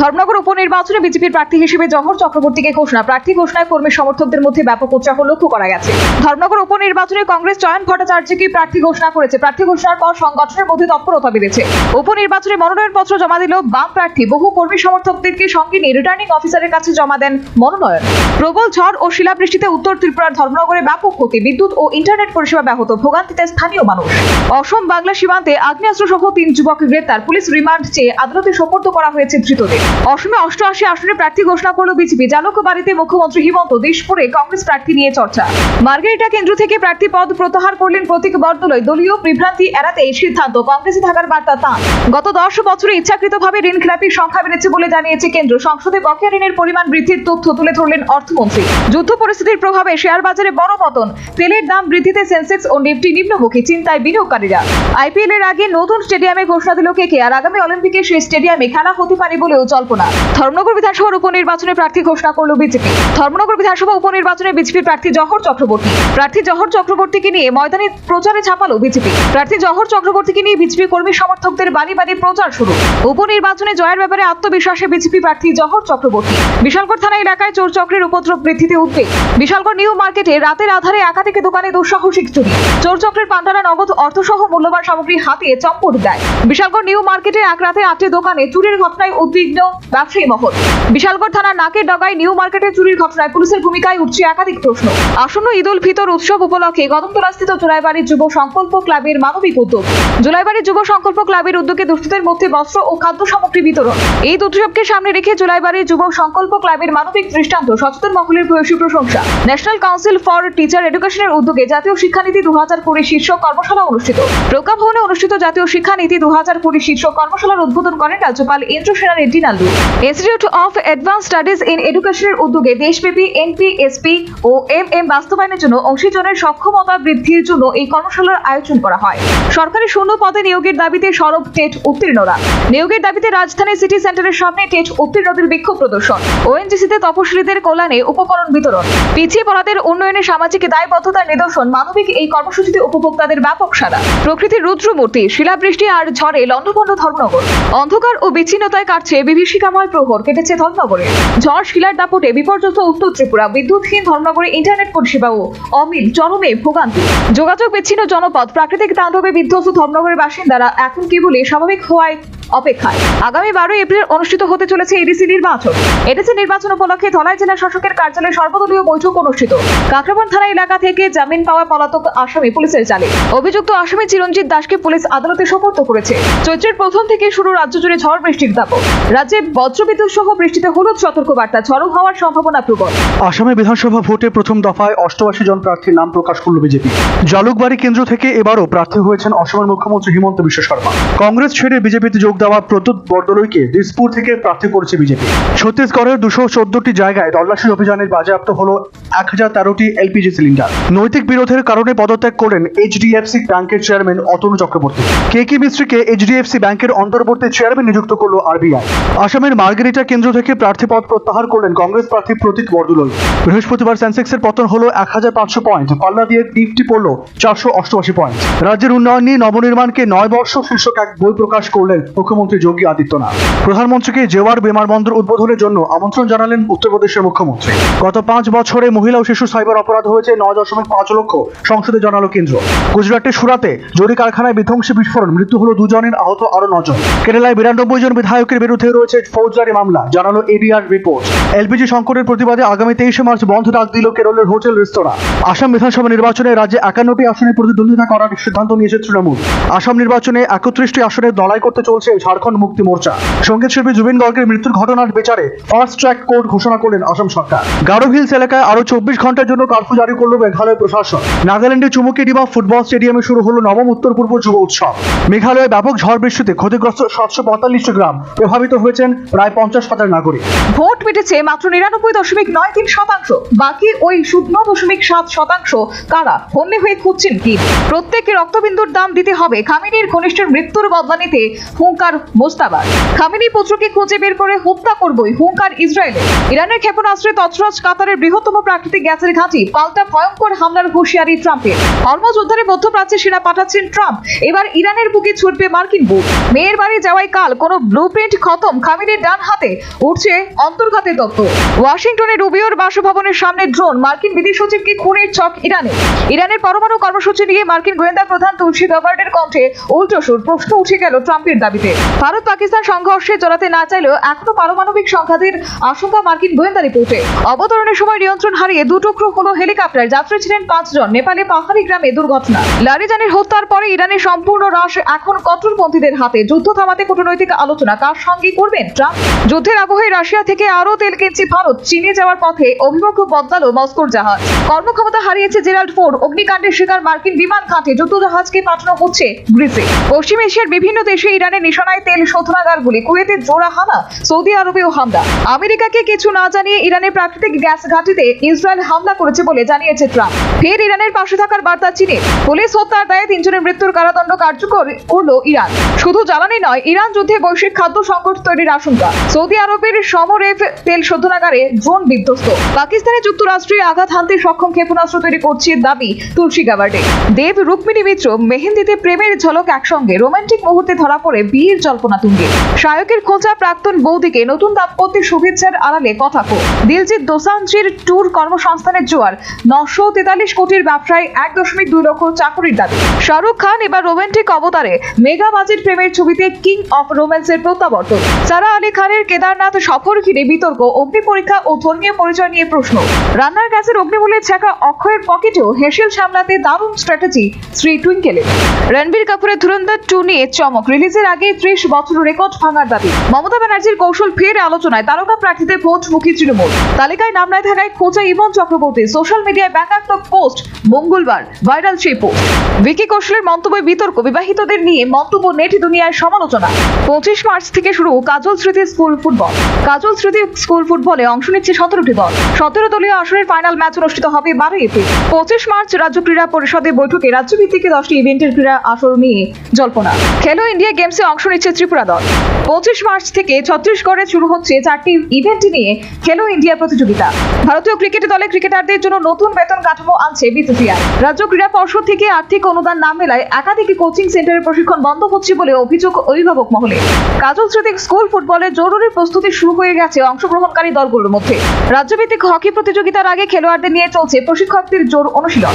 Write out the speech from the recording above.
ধর্মনগর উপনির্বাচনে বিজেপির প্রার্থী হিসেবে জহর চক্রবর্তীকে ঘোষণা। প্রার্থী ঘোষণায় কর্মী সমর্থকদের মধ্যে ব্যাপক উৎসাহ লক্ষ্য করা গেছে। ধর্মনগর উপনির্বাচনে কংগ্রেস চয়ন ভট্টাচার্যকে প্রার্থী ঘোষণা করেছে। প্রার্থী ঘোষণার পর সংগঠনের মধ্যে তৎপরতা বেড়েছে। উপনির্বাচনে মনোনয়নপত্র জমা দিল বাম প্রার্থী। বহু কর্মী সমর্থকদেরকে সঙ্গে নিয়ে রিটার্নিং অফিসারের কাছে জমা দেন মনোনয়ন। প্রবল ঝড় ও শিলাবৃষ্টিতে উত্তর ত্রিপুরার ধর্মনগরে ব্যাপক ক্ষতি, বিদ্যুৎ ও ইন্টারনেট পরিষেবা ব্যাহত, ভোগান্তিতে স্থানীয় মানুষ। অসম বাংলা সীমান্তে আগ্নেয়াস্ত্র সহ 3 যুবককে গ্রেপ্তার, পুলিশ রিমান্ড চেয়ে আদালতে সোপর্দ করা হয়েছে ধৃতদের। অসমে 88 আসনে প্রার্থী ঘোষণা করল বিজেপি। জালুকবাড়িতে মুখ্যমন্ত্রী হিমন্ত, দিশপুরে কংগ্রেস প্রার্থী নিয়ে চর্চা। মার্গেরিটা কেন্দ্র থেকে প্রার্থী পদ প্রত্যাহার করলেন প্রতীক বরদলৈ। দলীয় বিভ্রান্তি এড়াতে এই সিদ্ধান্ত, কংগ্রেসে থাকার বার্তা তাঁর। গত 10 বছরে ইচ্ছাকৃতভাবে ঋণ খেলাপির সংখ্যা বেড়েছে বলে জানিয়েছে কেন্দ্র। সংসদে বকেয়া ঋণের পরিমাণ বৃদ্ধির তথ্য তুলে ধরলেন অর্থমন্ত্রী। যুদ্ধ পরিস্থিতির প্রভাবে শেয়ার বাজারে বড় পতন, তেলের দাম বৃদ্ধিতে সেন্সেক্স ও নিফটি নিম্নমুখী, চিন্তায় বিনিয়োগকারীরা। আইপিএল এর আগে নতুন স্টেডিয়ামে ঘোষণা দিল কেকেআর। আগামী অলিম্পিকে সেই স্টেডিয়ামে খেলা হতে পারে বলেও জল্পনা। ধর্মনগর বিধানসভার উপনির্বাচনে প্রার্থী ঘোষণা করল বিজেপি। ধর্মনগর বিধানসভা উপনির্বাচনে বিজেপির প্রার্থী জহর চক্রবর্তী। প্রার্থী জহর চক্রবর্তীকে নিয়ে ময়দানে প্রচারে ঝাঁপালো বিজেপি। প্রার্থী জহর চক্রবর্তীকে নিয়ে বিজেপি কর্মী সমর্থকদের বাড়ি বাড়ি প্রচার শুরু। উপনির্বাচনে জয়ের ব্যাপারে আত্মবিশ্বাসে বিজেপি প্রার্থী জহর চক্রবর্তী। বিশালগড় থানা এলাকায় চোর চক্রের উপদ্রব বৃদ্ধিতে উদ্বেগ। বিশালগড় নিউ মার্কেটে রাতের আধারে একাধিক দোকানে দুঃসাহসিক চুরি। চোর চক্রের পান্ডারা নগদ অর্থসহ মূল্যবান সামগ্রী হাতিয়ে চম্পট দেয়। বিশালগড় নিউ মার্কেটে এক রাতে 8টি দোকানে চুরির ঘটনায় উদ্বিগ্ন ব্যবসায়ী মহল। বিশালগড় থানার নাকের ডগায় নিউ মার্কেটে চুরির ঘটনায় পুলিশের ভূমিকায় উঠছে একাধিক প্রশ্ন। আসন্ন ঈদ উল ফিতর উৎসব উপলক্ষে কদমতলাস্থিত জুলাইবাড়ি যুব সংকল্প ক্লাবের মানবিক উদ্যোগ। জুলাইবাড়ি যুব সংকল্প ক্লাবের উদ্যোগে দুস্থদের মধ্যে বস্ত্র ও খাদ্য সামগ্রী বিতরণ। ঈদ উৎসবকে সামনে রেখে জুলাইবাড়ি যুব সংকল্প ক্লাবের মানবিক দৃষ্টান্ত, সচেতন মহলের ভূয়সী প্রশংসা। ন্যাশনাল কাউন্সিল ফর টিচার এডুকেশনের উদ্যোগে জাতীয় শিক্ষানীতি 2020 শীর্ষক কর্মশালা অনুষ্ঠিত। প্রজ্ঞাভবনে অনুষ্ঠিত জাতীয় শিক্ষানীতি 2020 শীর্ষক কর্মশালার উদ্বোধন করেন রাজ্যপাল Indra Sena Reddy Nallu. Institute of advance studies in এডুকেশনের উদ্যোগে দেশব্যাপী এনপিএসপি ও এমএম বাস্তবায়নের জন্য অংশীজনের সক্ষমতা বৃদ্ধির জন্য এই কর্মশালার আয়োজন করা হয়। সরকারি শূন্য পদে নিয়োগের দাবিতে সরব টেট উত্তীর্ণরা। নিয়োগের দাবিতে রাজধানী সিটি সেন্টারের সামনে টেট উত্তীর্ণদের বিক্ষোভ প্রদর্শন। ওএনজিসিতে তপশিলীদের কল্যাণে উপকরণ বিতরণ। পিছিয়ে পড়াদের উন্নয়নে সামাজিক দায়বদ্ধতার নিদর্শন। মানবিক এই কর্মসূচিতে উপভোক্তাদের ব্যাপক সাড়া। প্রকৃতির রুদ্রমূর্তি, শিলাবৃষ্টি আর ঝড়ে লণ্ডভণ্ড ধর্মনগর। অন্ধকার ও বিচ্ছিন্নতায় কাটছে বিভীষিকাময় প্রহর কেটেছে ধর্মনগরে। ঝড় শিলার দাপটে বিপর্যস্ত উত্তর ত্রিপুরা। বিদ্যুৎহীন ধর্মনগরে ইন্টারনেট পরিষেবাও অমিল, চরমে ভোগান্তি। যোগাযোগ বিচ্ছিন্ন জনপদ। প্রাকৃতিক তাণ্ডবে বিধ্বস্ত ধর্মনগরের বাসিন্দারা এখন কেবলই স্বাভাবিক হওয়ায় অপেক্ষায়। আগামী 12 এপ্রিল অনুষ্ঠিত হতে চলেছে এডিসি নির্বাচন। এডিসি নির্বাচন উপলক্ষে ধলাই জেলা শাসকের কার্যালয়ে সর্বদলীয় বৈঠক অনুষ্ঠিত। কাকরাবন থানা এলাকা থেকে জামিন পাওয়া পলাতক আসামি পুলিশের জালে। অভিযুক্ত আসামি চিরঞ্জিত দাসকে পুলিশ আদালতে সোপর্দ করেছে। চৈত্রের প্রথম থেকে শুরু রাজ্য জুড়ে ঝড় বৃষ্টির দাপট। রাজ্যে বজ্রবিদ্যুৎ সহ বৃষ্টিতে হলুদ সতর্কবার্তা, ঝড়ো হওয়ার সম্ভাবনা প্রবল। আসামে বিধানসভা ভোটে প্রথম দফায় 88 জন প্রার্থীর নাম প্রকাশ করল বিজেপি। জালুকবাড়ি কেন্দ্র থেকে এবারও প্রার্থী হয়েছেন অসমের মুখ্যমন্ত্রী হিমন্ত বিশ্ব শর্মা। কংগ্রেস ছেড়ে বিজেপিতে যোগ দেওয়া প্রদ্যুৎ বরদলৈকে দিসপুর থেকে প্রার্থী করেছে বিজেপি। ছত্তিশগড়ের 214টি জায়গায় তল্লাশি অভিযানের বাজেয়াপ্ত হল 1013টি এলপিজি সিলিন্ডার। নৈতিক বিরোধের কারণে পদত্যাগ করেন এইচডিএফসি ব্যাংকের চেয়ারম্যান অতনু চক্রবর্তী। কেকে মিস্ত্রিকে এইচডিএফসি ব্যাংকের অন্তর্বর্তী চেয়ারম্যান নিযুক্ত করল আরবিআই। আসামের মার্গেরিটা কেন্দ্র থেকে প্রার্থী পদ প্রত্যাহার করলেন কংগ্রেস প্রার্থী প্রতীক বরদলৈ। বৃহস্পতিবার সেন্সেক্সের পতন হলো 1500 পয়েন্ট, পাল্লা দিয়ে নিফটি পড়ল 488 পয়েন্ট। রাজ্যের উন্নয়ন নিয়ে নবনির্মাণকে 9 বর্ষ শীর্ষক এক বই প্রকাশ করলেন মুখ্যমন্ত্রী যোগী আদিত্যনাথ। প্রধানমন্ত্রীকে জেওয়ার বিমানবন্দর উদ্বোধনের জন্য আমন্ত্রণ জানালেন উত্তরপ্রদেশের মুখ্যমন্ত্রী। গত 5 বছরে মহিলা ও শিশু সাইবার অপরাধ হয়েছে 9.5 লক্ষ, সংসদে জানালো কেন্দ্র। গুজরাটের সুরাতে জরি কারখানায় বিধ্বংসী বিস্ফোরণ, মৃত্যু হলো 2 জনের, আহত আরো 9 জন। কেরালায় 92 জন বিধায়কের বিরুদ্ধে রয়েছে ফৌজদারি মামলা, জানালো এডিআর রিপোর্ট। এলপিজি সংকটের প্রতিবাদে আগামী 23 মার্চ বন্ধ ডাক দিল কেরলের হোটেল রেস্তোরাঁ। আসাম বিধানসভা নির্বাচনে রাজ্যে 51টি আসনে প্রতিদ্বন্দ্বিতা করার সিদ্ধান্ত নিয়েছে তৃণমূল। আসাম নির্বাচনে 31টি আসনে লড়াই করতে চলছে ঝাড়খণ্ড মুক্তি মোর্চা। সঙ্গীত শিল্পী জুবিন গর্গের মৃত্যুর ঘটনার বিচারে ফাস্ট ট্র্যাক কোর্ট ঘোষণা করলেন আসাম সরকার। গারো হিলস এলাকায় আরো 24 ঘন্টার জন্য কারফিউ জারি করল মেঘালয় প্রশাসন। নাগাল্যান্ডের চুমুকিডিমা ফুটবল স্টেডিয়ামে শুরু হলো নবম উত্তর পূর্ব যুব উৎসব। মেঘালয়ে ব্যাপক ঝড় বৃষ্টিতে ক্ষতিগ্রস্ত 745টি গ্রাম, প্রভাবিত হয়েছেন প্রায় 50,000 নাগরিক। ভোট মিটেছে মাত্র 99.93%। বাকি ওই 0.7% কারা হন্যে হয়ে খুঁজছেন কি? প্রত্যেককে রক্তবিন্দুর দাম দিতে হবে। খামিনির ঘনিষ্ঠের মৃত্যুর বদলা নিতে হুঙ্কার হুঙ্কার মোস্তাবার। খামেনি পুত্রকে খুঁজে বের করে হত্যা করবই হুঙ্কার ইসরায়েলে। ইরানের ক্ষেপণাস্ত্রে তছরছ কাতারের বৃহত্তম প্রাকৃতিক গ্যাসের ঘাঁটি, পাল্টা ভয়ঙ্কর হামলার হুঁশিয়ারি ট্রাম্পের। হরমুজ উদ্ধারে মধ্যপ্রাচ্যে সেনা পাঠাচ্ছেন ট্রাম্প। এবার ইরানের বুকে ছুটবে মার্কিন বুক। মেয়ের বাড়ি যাওয়াই কাল, কোনো ব্লুপ্রিন্ট খতম। খামেনির ডান হাতে উঠছে অন্তর্ঘাতের তত্ত্ব। ওয়াশিংটনে রুবিওর বাসভবনের সামনে ড্রোন, মার্কিন বিদেশ সচিবকে খুনের ছক ইরানে। ইরানের পরমাণু কর্মসূচি নিয়ে মার্কিন গোয়েন্দা প্রধান তুলসী গাবার্ডের কণ্ঠে উল্টো সুর। প্রশ্ন উঠে গেল ট্রাম্পের দাবিতে। ভারত পাকিস্তান সংঘর্ষে জড়াতে না চাইলেও এখনো পারমাণবিক সংঘাতের আশঙ্কা মার্কিন গোয়েন্দা রিপোর্টে। অবতরণের সময় নিয়ন্ত্রণ হারিয়ে দুটুকরো হলো হেলিকপ্টার। যাত্রী ছিলেন 5 জন। নেপালে পাহাড়ি গ্রামে দুর্ঘটনা। লারিজানের হত্যার পরে ইরানের সম্পূর্ণ হ্রাস এখন কট্টরপন্থীদের হাতে। যুদ্ধ থামাতে কূটনৈতিক আলোচনা কার সঙ্গে করবেন ট্রাম্প? যুদ্ধের আবহে রাশিয়া থেকে আরও তেল কিনছে ভারত। চীনে যাওয়ার পথে অভিমুখ বদলালো মস্কোর জাহাজ। কর্মক্ষমতা হারিয়েছে জেরাল্ড ফোর্ড। অগ্নিকাণ্ডের শিকার মার্কিন বিমান ঘাঁটে যুদ্ধজাহাজকে পাঠানো হচ্ছে গ্রিসে। পশ্চিম এশিয়ার বিভিন্ন দেশে ইরানের নিশানায় তেল শোধনাগারগুলি। কুয়েতে জোড়া হানা, সৌদি আরবেও হামলা। আমেরিকাকে কিছু না জানিয়ে ইরানের প্রাকৃতিক গ্যাস ঘাঁটিতে ইসরায়েল হামলা করেছে বলে জানিয়েছে ট্রাম্প। ফের ইরানের পাশে থাকার বার্তা চীনে। পুলিশ হত্যার দায়ে 3 জনের মৃত্যুর কারাদণ্ড কার্যকর করলো ইরান। শুধু জ্বালানি নয়, ইরান যুদ্ধে বৈশ্বিক খাদ্য সংকট তৈরির আশঙ্কা। সৌদি আরবের সমরেভ তেল শোধনাগারে ড্রোন বিধ্বস্ত। পাকিস্তানে যুক্তরাষ্ট্রে আঘাত হানতে সক্ষম ক্ষেপণাস্ত্র তৈরি করছে দাবি তুলসী গাবার্ডে। দেব রুক্মিণী মিত্র মেহেন্দিতে প্রেমের ঝলক একসঙ্গে। রোমান্টিক মুহূর্তে ধরা পড়ে বিয়ের জল্পনা তুঙ্গে। শায়কের খোঁজা প্রাক্তন বৌদিকে নতুন দাম্পত্যের শুভেচ্ছার আড়ালে কথা কো। দিলজিৎ দোসাঞ্জির ট্যুর কর্মসংস্থানের জোয়ার। 943 কোটির ব্যবসায় 1.2 লক্ষ চাকরির দাবি। শাহরুখ খান এবার রোমান্টিক অবতারে। মেগা বাজেট প্রেমের ছবিতে কিং অফ রোম্যান্সের প্রত্যাবর্তন। সারা আলী খানের কেদারনাথ সফর ঘিরে বিতর্ক। অগ্নি পরীক্ষা ও ধর্মীয় পরিচয় নিয়ে প্রশ্ন। রান্নার গ্যাসের অগ্নিমূল্যের ছাকা অক্ষয়ের পকেটেও হেসেল সামলাতে দারুণ স্ট্র্যাটেজি শ্রী টুইঙ্কেলের। রণবীর কাপুরের ধুরন্ধর 2 নিয়ে চমক। রিলিজের আগে 30 বছর রেকর্ড ভাঙার দাবি। মমতা ব্যানার্জির কৌশল ফের আলোচনায়। তারকা প্রার্থীদের ভোটমুখী তৃণমূল। তালিকায় নাম নাই থাকায় খোঁজা ইমন চক্রবর্তী। সোশ্যাল মিডিয়ায় ব্যাঙ্গাত্মক পোস্ট। মঙ্গলবার ভাইরাল সেই পোস্ট। ভিকি কৌশলের মন্তব্যে বিতর্ক। বিবাহিতদের নিয়ে মন্তব্য নেট দুনিয়ায় সমালোচনা। 25 মার্চ থেকে শুরু কাজল স্মৃতি স্কুল ফুটবল। কাজল স্মৃতি স্কুল ফুটবলে অংশ নিচ্ছে 17টি দল। 17 দলীয় আসরের ফাইনাল ম্যাচ অনুষ্ঠিত হবে 12 এপ্রিল। 25 মার্চ রাজ্য ক্রীড়া পরিষদের বৈঠকে রাজ্যভিত্তিক 10টি ইভেন্টের ক্রীড়া আসর নিয়ে জল্পনা। খেলো ইন্ডিয়া গেমসে অংশ নিচ্ছে ত্রিপুরা দল। 25 মার্চ থেকে ছত্তিশগড়ে শুরু হচ্ছে 4টি ইভেন্ট নিয়ে খেলো ইন্ডিয়া প্রতিযোগিতা। ভারতীয় ক্রিকেট দলে ক্রিকেটারদের জন্য নতুন বেতন কাঠামো আনছে বিসিসিআই। রাজ্য ক্রীড়া পর্ষদ থেকে আর্থিক অনুদান না মেলায় একাধিক কোচিং সেন্টারের প্রশিক্ষণ বন্ধ হচ্ছে বলে অভিযোগ অভিভাবক মহলে। কাজল স্মৃতি স্কুল ফুটবলের জরুরি প্রস্তুতি শুরু হয়ে গেছে অংশগ্রহণকারী দলগুলোর মধ্যে। রাজ্যভিত্তিক হকি প্রতিযোগিতার আগে খেলোয়াড়দের নিয়ে চলছে প্রশিক্ষকদের জোর অনুশীলন।